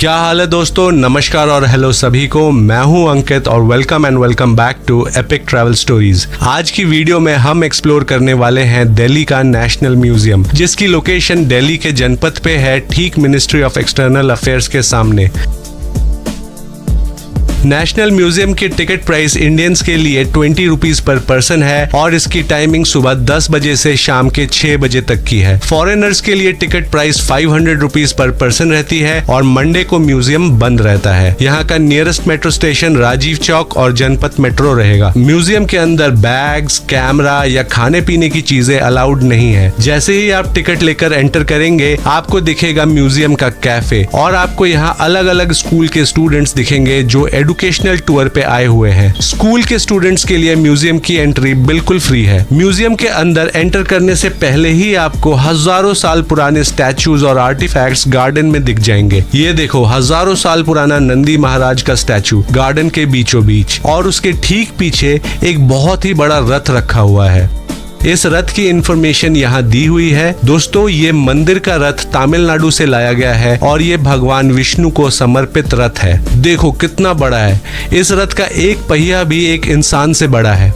क्या हाल है दोस्तों, नमस्कार और हेलो सभी को। मैं हूं अंकित और welcome back to Epic Travel Stories. आज की वीडियो में हम एक्सप्लोर करने वाले हैं दिल्ली का नेशनल म्यूजियम, जिसकी लोकेशन दिल्ली के जनपथ पे है, ठीक मिनिस्ट्री ऑफ एक्सटर्नल अफेयर्स के सामने। नेशनल म्यूजियम की टिकट प्राइस इंडियंस के लिए 20 रुपीज पर पर्सन है और इसकी टाइमिंग सुबह 10 बजे से शाम के 6 बजे तक की है। फॉरेनर्स के लिए ticket price 500 rupees per person रहती है और मंडे को म्यूजियम बंद रहता है। यहाँ का nearest metro station Rajiv Chowk और जनपथ मेट्रो रहेगा। म्यूजियम के अंदर बैग्स, कैमरा या खाने पीने की चीजें अलाउड नहीं है। जैसे ही आप टिकट लेकर एंटर करेंगे आपको दिखेगा म्यूजियम का कैफे और आपको यहाँ अलग अलग स्कूल के स्टूडेंट्स दिखेंगे जो एजुकेशनल टूर पे आए हुए हैं। स्कूल के स्टूडेंट्स के लिए म्यूजियम की एंट्री बिल्कुल फ्री है। म्यूजियम के अंदर एंटर करने से पहले ही आपको हजारों साल पुराने स्टैचूज और आर्टिफैक्ट्स गार्डन में दिख जाएंगे। ये देखो, हजारों साल पुराना नंदी महाराज का स्टैचू गार्डन के बीचों बीच, और उसके ठीक पीछे एक बहुत ही बड़ा रथ रखा हुआ है। इस रथ की इंफॉर्मेशन यहाँ दी हुई है। दोस्तों, ये मंदिर का रथ तमिलनाडु से लाया गया है और ये भगवान विष्णु को समर्पित रथ है। देखो कितना बड़ा है। इस रथ का एक पहिया भी एक इंसान से बड़ा है।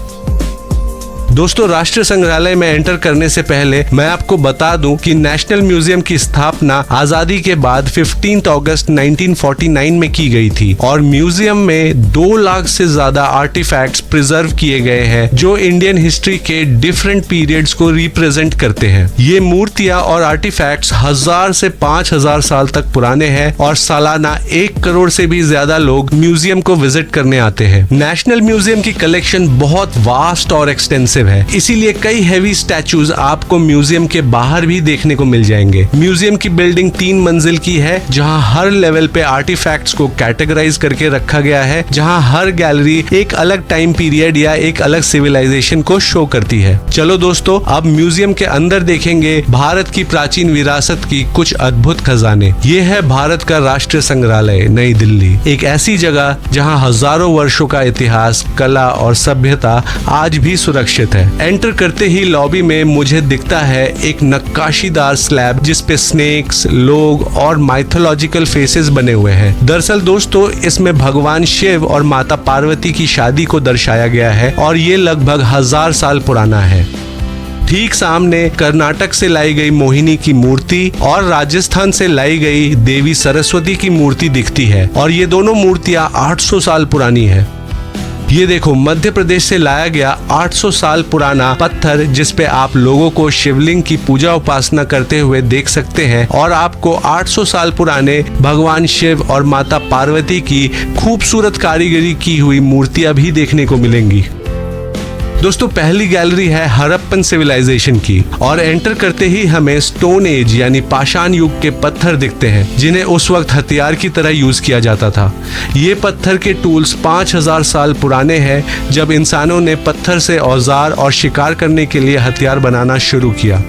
दोस्तों, राष्ट्रीय संग्रहालय में एंटर करने से पहले मैं आपको बता दूं कि नेशनल म्यूजियम की स्थापना आजादी के बाद 15 अगस्त 1949 में की गई थी और म्यूजियम में 2 लाख से ज्यादा आर्टिफैक्ट्स प्रिजर्व किए गए हैं जो इंडियन हिस्ट्री के डिफरेंट पीरियड्स को रिप्रेजेंट करते हैं। ये मूर्तियां और आर्टिफैक्ट्स 1000 से 5000 साल तक पुराने हैं और सालाना 1 करोड़ से भी ज्यादा लोग म्यूजियम को विजिट करने आते हैं। नेशनल म्यूजियम की कलेक्शन बहुत वास्ट और एक्सटेंसिव है, इसीलिए कई हेवी स्टैचूज आपको म्यूजियम के बाहर भी देखने को मिल जाएंगे। म्यूजियम की बिल्डिंग 3 मंजिल की है, जहां हर लेवल पे आर्टिफैक्ट्स को कैटेगराइज करके रखा गया है, जहां हर गैलरी एक अलग टाइम पीरियड या एक अलग सिविलाइजेशन को शो करती है। चलो दोस्तों, अब म्यूजियम के अंदर देखेंगे भारत की प्राचीन विरासत की कुछ अद्भुत खजाने। ये है भारत का राष्ट्रीय संग्रहालय नई दिल्ली, एक ऐसी जगह जहां हजारों वर्षों का इतिहास, कला और सभ्यता आज भी सुरक्षित है। एंटर करते ही लॉबी में मुझे दिखता है एक नक्काशीदार स्लैब जिसपे स्नेक्स, लोग और माइथोलॉजिकल फेसेस बने हुए हैं। दरअसल दोस्तों, इसमें भगवान शिव और माता पार्वती की शादी को दर्शाया गया है और ये लगभग 1000 साल पुराना है। ठीक सामने कर्नाटक से लाई गई मोहिनी की मूर्ति और राजस्थान से लाई गई देवी सरस्वती की मूर्ति दिखती है और ये दोनों मूर्तियां 800 साल पुरानी है। ये देखो, मध्य प्रदेश से लाया गया 800 साल पुराना पत्थर जिसपे आप लोगों को शिवलिंग की पूजा उपासना करते हुए देख सकते हैं और आपको 800 साल पुराने भगवान शिव और माता पार्वती की खूबसूरत कारीगरी की हुई मूर्तियां भी देखने को मिलेंगी। दोस्तों, पहली गैलरी है हड़प्पन सिविलाइजेशन की और एंटर करते ही हमें स्टोन एज यानी पाषाण युग के पत्थर दिखते हैं जिन्हें उस वक्त हथियार की तरह यूज किया जाता था। ये पत्थर के टूल्स 5000 साल पुराने हैं, जब इंसानों ने पत्थर से औजार और शिकार करने के लिए हथियार बनाना शुरू किया।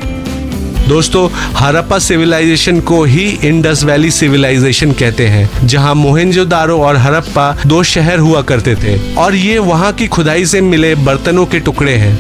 दोस्तों, हड़प्पा सिविलाइजेशन को ही इंडस वैली सिविलाइजेशन कहते हैं, जहां मोहेंजोदारो और हड़प्पा 2 शहर हुआ करते थे और ये वहां की खुदाई से मिले बर्तनों के टुकड़े हैं।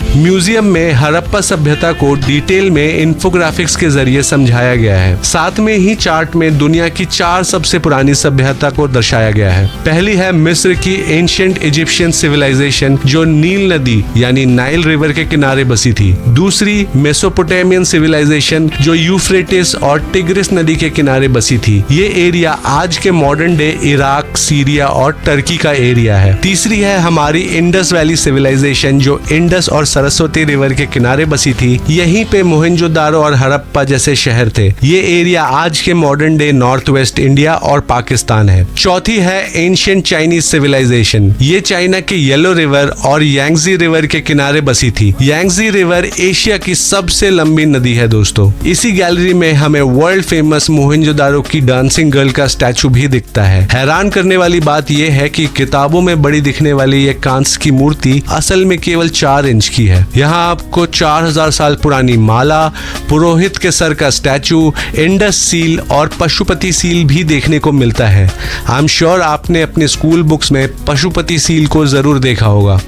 म्यूजियम में हड़प्पा सभ्यता को डिटेल में इंफोग्राफिक्स के जरिए समझाया गया है। साथ में ही चार्ट में दुनिया की 4 सबसे पुरानी सभ्यता को दर्शाया गया है। पहली है मिस्र की एंशिएंट इजिप्शियन सिविलाइजेशन जो नील नदी यानी नाइल रिवर के किनारे बसी थी। दूसरी मेसोपोटामियन सिविलाइजेशन जो यूफ्रेटिस और टिग्रिस नदी के किनारे बसी थी। ये एरिया आज के मॉडर्न डे इराक, सीरिया और टर्की का एरिया है। तीसरी है हमारी इंडस वैली सिविलाइजेशन जो इंडस और सरस्वती रिवर के किनारे बसी थी। यहीं पे मोहेंजोदारो और हड़प्पा जैसे शहर थे। ये एरिया आज के modern day north west India और पाकिस्तान है। चौथी है एंशिएंट चाइनीज सिविलाइजेशन। ये चाइना के येलो रिवर और यांगजी रिवर के किनारे बसी थी। यांगजी रिवर एशिया की सबसे लंबी नदी है दोस्तों। इसी गैलरी में हमें वर्ल्ड फेमस मोहेंजोदारो की डांसिंग गर्ल का स्टैचू भी दिखता है। हैरान करने वाली बात यह है कि किताबों में बड़ी दिखने वाली ये कांस्य की मूर्ति असल में केवल 4 इंच की है। यहाँ आपको 4000 साल पुरानी माला, पुरोहित के सर का स्टैचू, इंडस सील और पशुपति सील भी देखने को मिलता है। आई एम श्योर आपने अपने स्कूल बुक्स में पशुपति सील को जरूर देखा होगा।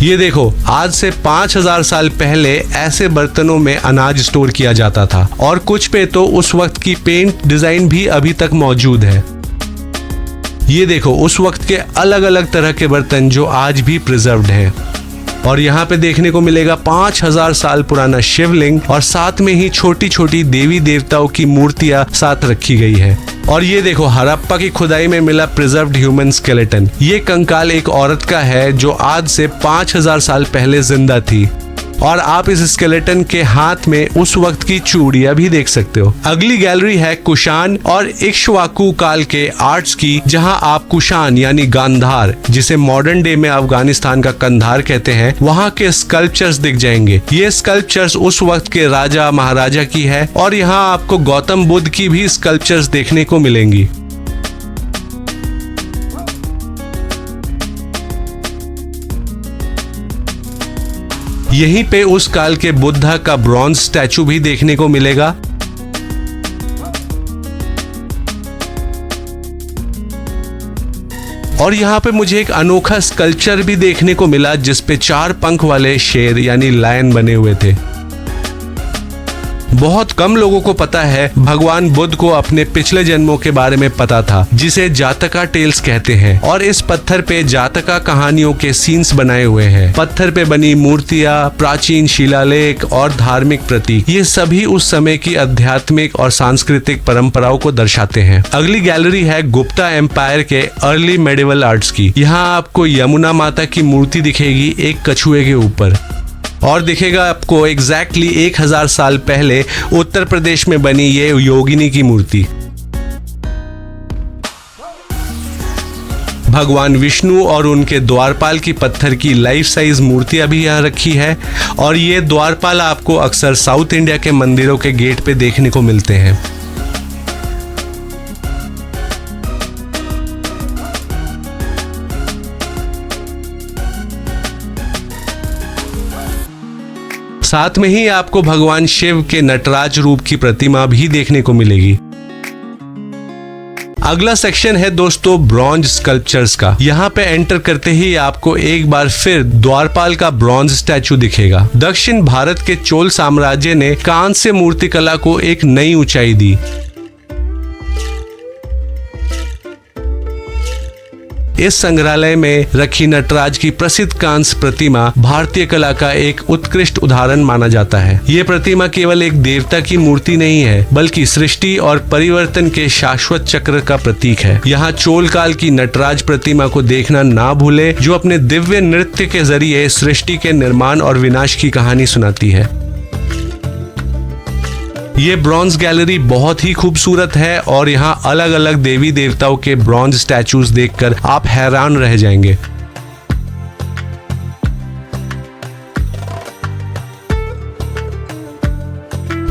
ये देखो, आज से 5000 साल पहले ऐसे बर्तनों में अनाज स्टोर किया जाता था और कुछ पे तो उस वक्त की पेंट डिजाइन भी अभी तक मौजूद है। ये देखो, उस वक्त के अलग अलग तरह के बर्तन जो आज भी प्रिजर्व्ड हैं। और यहाँ पे देखने को मिलेगा 5000 साल पुराना शिवलिंग और साथ में ही छोटी छोटी देवी देवताओं की मूर्तियां साथ रखी गई है। और ये देखो, हड़प्पा की खुदाई में मिला प्रिजर्व्ड ह्यूमन स्केलेटन। ये कंकाल एक औरत का है जो आज से 5000 साल पहले जिंदा थी और आप इस स्केलेटन के हाथ में उस वक्त की चूड़ियां भी देख सकते हो। अगली गैलरी है कुषाण और इक्ष्वाकु काल के आर्ट्स की, जहां आप कुषाण यानी गांधार, जिसे मॉडर्न डे में अफगानिस्तान का कंधार कहते हैं, वहां के स्कल्पचर्स दिख जाएंगे। ये स्कल्पचर्स उस वक्त के राजा महाराजा की है और यहाँ आपको गौतम बुद्ध की भी स्कल्पचर्स देखने को मिलेंगी। यहीं पे उस काल के बुद्धा का ब्रॉन्ज स्टैचू भी देखने को मिलेगा। और यहाँ पे मुझे एक अनोखा स्कल्पचर भी देखने को मिला जिसपे 4 पंख वाले शेर यानी लायन बने हुए थे। बहुत कम लोगों को पता है भगवान बुद्ध को अपने पिछले जन्मों के बारे में पता था, जिसे जातका टेल्स कहते हैं। और इस पत्थर पे जातका कहानियों के सीन्स बनाए हुए हैं। पत्थर पे बनी मूर्तियां, प्राचीन शिलालेख और धार्मिक प्रतीक, ये सभी उस समय की आध्यात्मिक और सांस्कृतिक परंपराओं को दर्शाते हैं। अगली गैलरी है गुप्ता एम्पायर के अर्ली मेडिवल आर्ट्स की। यहाँ आपको यमुना माता की मूर्ति दिखेगी एक कछुए के ऊपर, और दिखेगा आपको एग्जैक्टली 1000 साल पहले उत्तर प्रदेश में बनी ये योगिनी की मूर्ति। भगवान विष्णु और उनके द्वारपाल की पत्थर की लाइफ साइज मूर्तियां भी यहाँ रखी है। और ये द्वारपाल आपको अक्सर साउथ इंडिया के मंदिरों के गेट पे देखने को मिलते हैं। साथ में ही आपको भगवान शिव के नटराज रूप की प्रतिमा भी देखने को मिलेगी। अगला सेक्शन है दोस्तों ब्रॉन्ज स्कल्पचर्स का। यहाँ पे एंटर करते ही आपको एक बार फिर द्वारपाल का ब्रॉन्ज स्टैचू दिखेगा। दक्षिण भारत के चोल साम्राज्य ने कांस्य मूर्तिकला को एक नई ऊंचाई दी। इस संग्रहालय में रखी नटराज की प्रसिद्ध कांस्य प्रतिमा भारतीय कला का एक उत्कृष्ट उदाहरण माना जाता है। ये प्रतिमा केवल एक देवता की मूर्ति नहीं है, बल्कि सृष्टि और परिवर्तन के शाश्वत चक्र का प्रतीक है। यहाँ चोल काल की नटराज प्रतिमा को देखना ना भूले, जो अपने दिव्य नृत्य के जरिए सृष्टि के निर्माण और विनाश की कहानी सुनाती है। ये ब्रॉन्ज गैलरी बहुत ही खूबसूरत है और यहाँ अलग अलग देवी देवताओं के ब्रॉन्ज स्टैचूज देखकर आप हैरान रह जाएंगे।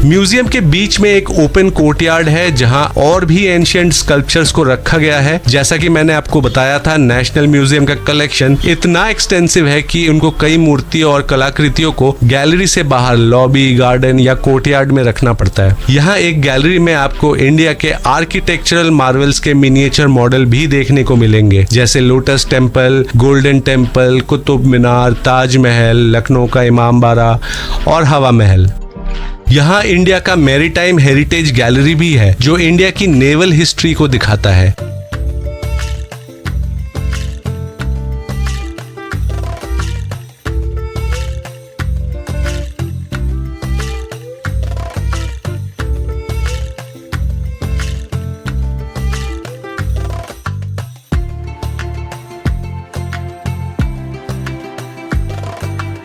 म्यूजियम के बीच में एक ओपन कोर्टयार्ड है जहां और भी एंशिएंट स्कल्पचर्स को रखा गया है। जैसा कि मैंने आपको बताया था, नेशनल म्यूजियम का कलेक्शन इतना एक्सटेंसिव है कि उनको कई मूर्तियों और कलाकृतियों को गैलरी से बाहर लॉबी, गार्डन या कोर्टयार्ड में रखना पड़ता है। यहाँ एक गैलरी में आपको इंडिया के आर्किटेक्चरल मार्वल्स के मिनिएचर मॉडल भी देखने को मिलेंगे, जैसे Lotus Temple, Golden Temple, Qutub Minar, Taj Mahal, Lucknow का इमाम बाड़ा और हवा महल। यहाँ इंडिया का मैरीटाइम हेरिटेज गैलरी भी है, जो इंडिया की नेवल हिस्ट्री को दिखाता है।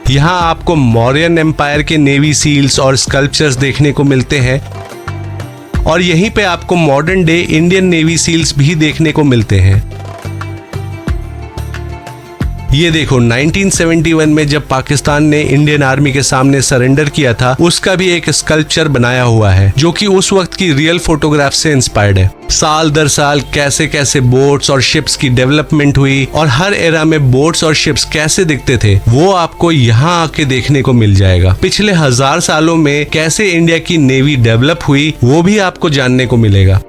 यहाँ आपको मौर्यन एम्पायर के नेवी सील्स और स्कल्पचर्स देखने को मिलते हैं और यहीं पे आपको modern day Indian navy seals भी देखने को मिलते हैं। ये देखो, 1971 में जब पाकिस्तान ने इंडियन आर्मी के सामने सरेंडर किया था, उसका भी एक स्कल्पचर बनाया हुआ है जो कि उस वक्त की रियल फोटोग्राफ से इंस्पायर्ड है। साल दर साल कैसे कैसे बोट्स और शिप्स की डेवलपमेंट हुई और हर एरा में बोट्स और शिप्स कैसे दिखते थे, वो आपको यहाँ आके देखने को मिल जाएगा। पिछले 1000 सालों में कैसे इंडिया की नेवी डेवलप हुई, वो भी आपको जानने को मिलेगा।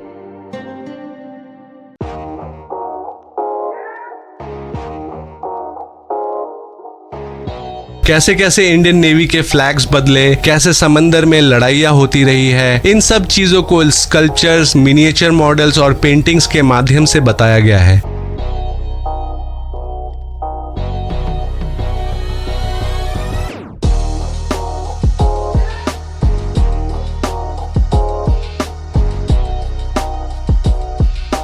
कैसे कैसे इंडियन नेवी के फ्लैग्स बदले, कैसे समंदर में लड़ाइयाँ होती रही है, इन सब चीजों को स्कल्पचर्स, मिनिएचर मॉडल्स और पेंटिंग्स के माध्यम से बताया गया है।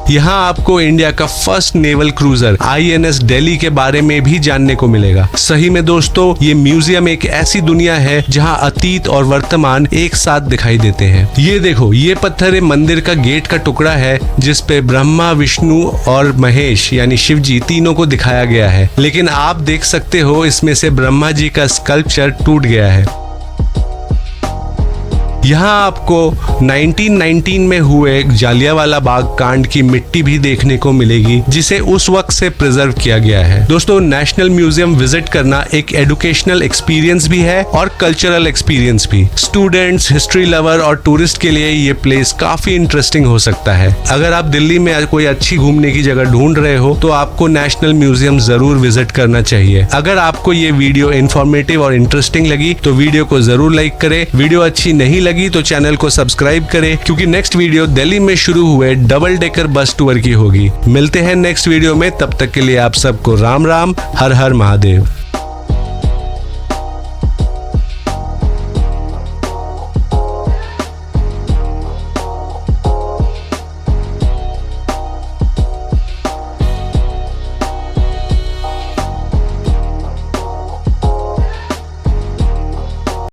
यहाँ आपको इंडिया का first naval cruiser INS Delhi के बारे में भी जानने को मिलेगा। सही में दोस्तों, ये म्यूजियम एक ऐसी दुनिया है जहाँ अतीत और वर्तमान एक साथ दिखाई देते हैं। ये देखो, ये पत्थर मंदिर का गेट का टुकड़ा है जिस पे ब्रह्मा, विष्णु और महेश यानी शिव जी तीनों को दिखाया गया है। लेकिन आप देख सकते हो इसमें से ब्रह्मा जी का स्कल्पचर टूट गया है। यहाँ आपको 1919 में हुए जालियांवाला बाग कांड की मिट्टी भी देखने को मिलेगी, जिसे उस वक्त से प्रिजर्व किया गया है। दोस्तों, नेशनल म्यूजियम विजिट करना एक एजुकेशनल एक्सपीरियंस भी है और कल्चरल एक्सपीरियंस भी। स्टूडेंट्स, हिस्ट्री लवर और टूरिस्ट के लिए ये प्लेस काफी इंटरेस्टिंग हो सकता है। अगर आप दिल्ली में कोई अच्छी घूमने की जगह ढूंढ रहे हो तो आपको नेशनल म्यूजियम जरूर विजिट करना चाहिए। अगर आपको ये वीडियो इन्फॉर्मेटिव और इंटरेस्टिंग लगी तो वीडियो को जरूर लाइक करें। वीडियो अच्छी नहीं लगी तो चैनल को सब्सक्राइब करें, क्योंकि नेक्स्ट वीडियो दिल्ली में शुरू हुए डबल डेकर बस टूर की होगी। मिलते हैं नेक्स्ट वीडियो में, तब तक के लिए आप सबको राम राम, हर हर महादेव।